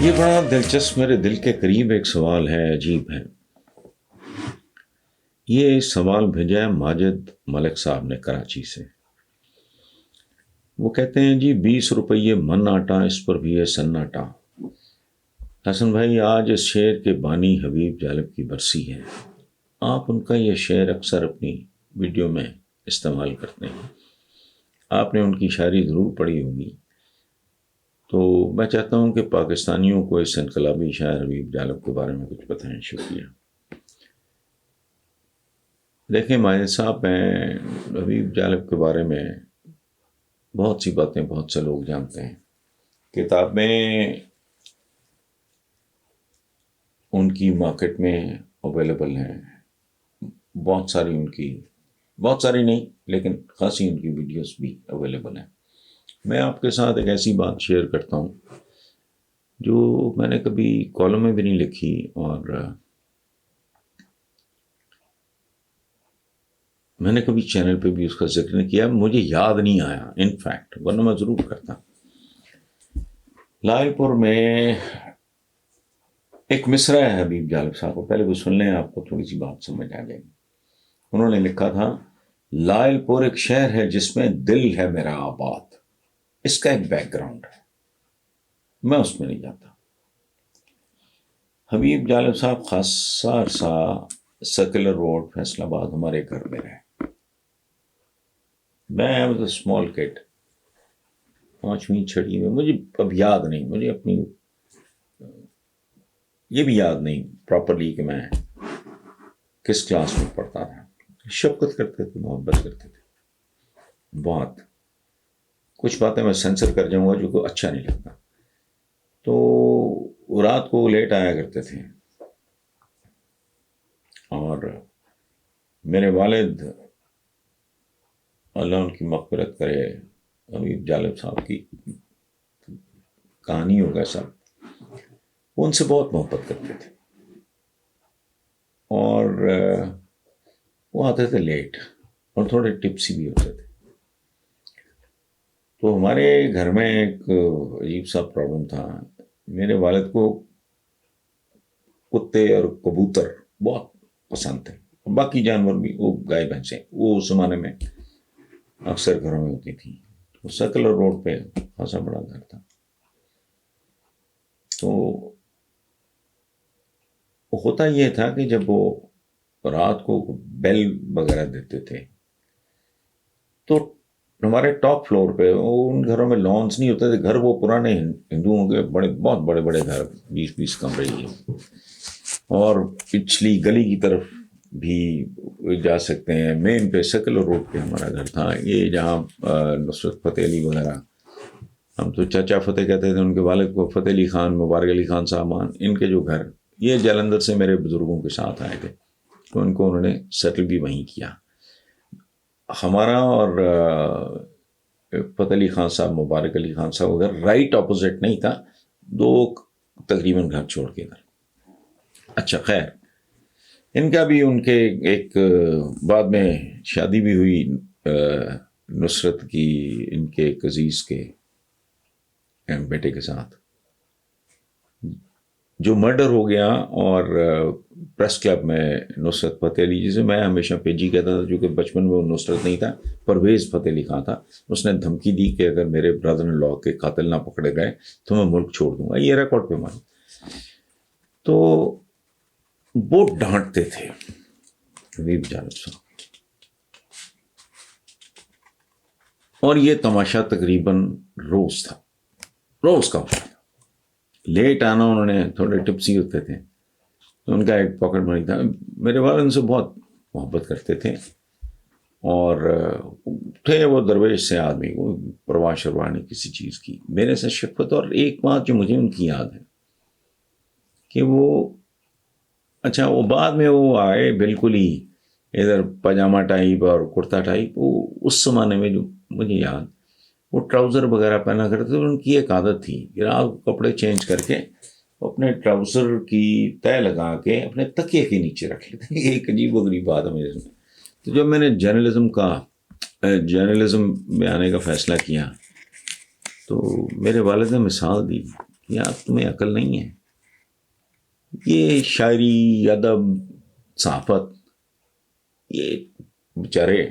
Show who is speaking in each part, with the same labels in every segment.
Speaker 1: یہ بڑا دلچسپ، میرے دل کے قریب ایک سوال ہے، عجیب ہے۔ یہ سوال بھیجا ہے ماجد ملک صاحب نے کراچی سے۔ وہ کہتے ہیں جی 20 روپیے من آٹا، اس پر بھی ہے سناٹا۔ حسن بھائی، آج اس شعر کے بانی حبیب جالب کی برسی ہے۔ آپ ان کا یہ شعر اکثر اپنی ویڈیو میں استعمال کرتے ہیں، آپ نے ان کی شاعری ضرور پڑھی ہوگی۔ تو میں چاہتا ہوں کہ پاکستانیوں کو اس انقلابی شاعر حبیب جالب کے بارے میں کچھ بتائیں۔ شکریہ۔ دیکھیں ماجد صاحب، میں حبیب جالب کے بارے میں بہت سی باتیں بہت سے لوگ جانتے ہیں۔ کتابیں ان کی مارکیٹ میں اویلیبل ہیں، بہت ساری نہیں لیکن خاصی ان کی ویڈیوز بھی اویلیبل ہیں۔ میں آپ کے ساتھ ایک ایسی بات شیئر کرتا ہوں جو میں نے کبھی کالم میں بھی نہیں لکھی اور میں نے کبھی چینل پہ بھی اس کا ذکر نہیں کیا، مجھے یاد نہیں آیا ان فیکٹ، ورنہ میں ضرور کرتا۔ لائل پور میں ایک مصرع ہے حبیب جالب صاحب کو، پہلے وہ سن لیں، آپ کو تھوڑی سی بات سمجھ آ جائے گی۔ انہوں نے لکھا تھا، لائل پور ایک شہر ہے جس میں دل ہے میرا آباد۔ اس کا ایک بیک گراؤنڈ ہے، میں اس میں نہیں جاتا۔ حبیب جالب صاحب خاصا عرصہ سرکولر روڈ فیصل آباد ہمارے گھر میں رہے۔ میں واز اے اسمال کڈ، 5ویں 6ویں میں، مجھے اب یاد نہیں، مجھے اپنی یہ بھی یاد نہیں پراپرلی کہ میں کس کلاس میں پڑھتا تھا۔ شفقت کرتے تھے، محبت کرتے تھے بہت۔ کچھ باتیں میں سینسر کر جاؤں گا جو کہ اچھا نہیں لگتا۔ تو رات کو لیٹ آیا کرتے تھے اور میرے والد، اللہ ان کی مغفرت کرے، حبیب جالب صاحب کی کہانی ہوگا سب، وہ ان سے بہت محبت کرتے تھے اور وہ آتے تھے لیٹ اور تھوڑے ٹپسی بھی ہوتے تھے۔ تو ہمارے گھر میں ایک عجیب سا پرابلم تھا، میرے والد کو کتے اور کبوتر بہت پسند تھے، باقی جانور بھی، وہ گائے بھینسیں وہ اس زمانے میں اکثر گھروں میں ہوتی تھیں۔ تو سرکولر روڈ پہ خاصا بڑا گھر تھا، تو ہوتا یہ تھا کہ جب وہ رات کو بیل وغیرہ دیتے تھے تو ہمارے ٹاپ فلور پہ، ان گھروں میں لانس نہیں ہوتے تھے، گھر وہ پرانے ہندوؤں کے بہت بڑے بڑے گھر، 20 کمرے ہی، اور پچھلی گلی کی طرف بھی جا سکتے ہیں۔ مین پہ سرکولر روڈ پہ ہمارا گھر تھا۔ یہ جہاں نصرت فتح علی وغیرہ، ہم تو چاچا فتح کہتے تھے ان کے والد کو، فتح علی خان، مبارک علی خان صاحبان، ان کے جو گھر، یہ جلندھر سے میرے بزرگوں کے ساتھ آئے تھے، تو ان کو انہوں نے سیٹل بھی وہیں کیا۔ ہمارا اور فتح علی خان صاحب، مبارک علی خان صاحب ادھر رائٹ اپوزٹ نہیں تھا، 2 تقریباً گھر چھوڑ کے ادھر۔ اچھا خیر، ان کا بھی، ان کے ایک بعد میں شادی بھی ہوئی نصرت کی، ان کے ایک عزیز کے بیٹے کے ساتھ، جو مرڈر ہو گیا۔ اور پریس کلب میں نصرت فتح علی، جسے میں ہمیشہ پیجی کہتا تھا، جو کہ بچپن میں وہ نصرت نہیں تھا، پرویز فتح علی خان تھا، اس نے دھمکی دی کہ اگر میرے برادر ان لا کے قاتل نہ پکڑے گئے تو میں ملک چھوڑ دوں گا، یہ ریکارڈ پہ مان۔ تو وہ ڈانٹتے تھے حبیب جالب صاحب، اور یہ تماشا تقریباً روز تھا، روز کا ہوتا تھا۔ لیٹ آنا، انہوں نے تھوڑے ٹپسی ہوتے تھے تو ان کا ایک پاکٹ منی تھا۔ میرے والد ان سے بہت محبت کرتے تھے اور تھے وہ درویش سے آدمی، وہ پرواہ شرواہ نہیں کسی چیز کی، میرے سے شفقت۔ اور ایک بات جو مجھے ان کی یاد ہے کہ وہ، اچھا وہ بعد میں وہ آئے بالکل ہی ادھر پاجامہ ٹائپ اور کرتا ٹائپ، وہ اس زمانے میں جو مجھے یاد، وہ ٹراؤزر وغیرہ پہنا کرتے تھے۔ ان کی ایک عادت تھی کہ رات کو کپڑے چینج کر کے اپنے ٹراؤزر کی تہہ لگا کے اپنے تکیے کے نیچے رکھ لیتے ہیں۔ ایک عجیب و غریب بات ہے میرے سے۔ تو جب میں نے جرنلزم کا جرنلزم میں آنے کا فیصلہ کیا تو میرے والد نے مثال دی کہ یار تمہیں عقل نہیں ہے، یہ شاعری، ادب، صحافت، یہ بیچارے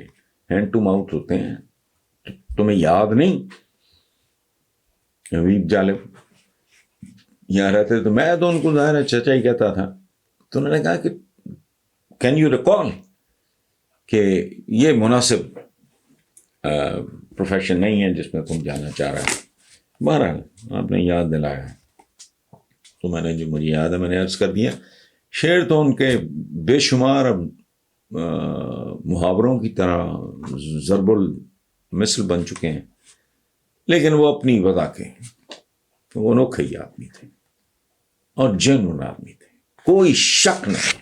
Speaker 1: ہینڈ ٹو ماؤتھ ہوتے ہیں، تمہیں یاد نہیں؟ حبیب جالب یہاں رہتے تو میں تو ان کو ظاہر ہے چچا ہی کہتا تھا، تو انہوں نے کہا کہ کین یو ریکال کہ یہ مناسب پروفیشن نہیں ہے جس میں تم جانا چاہ رہا ہے۔ بہرحال آپ نے یاد دلایا تو میں نے جو مجھے یاد ہے میں نے عرض کر دیا۔ شعر تو ان کے بے شمار محاوروں کی طرح ضرب المثل بن چکے ہیں، لیکن وہ اپنی وضع کے وہ انوکھے آدمی تھے اور جنون آدمی تھے، کوئی شک نہیں۔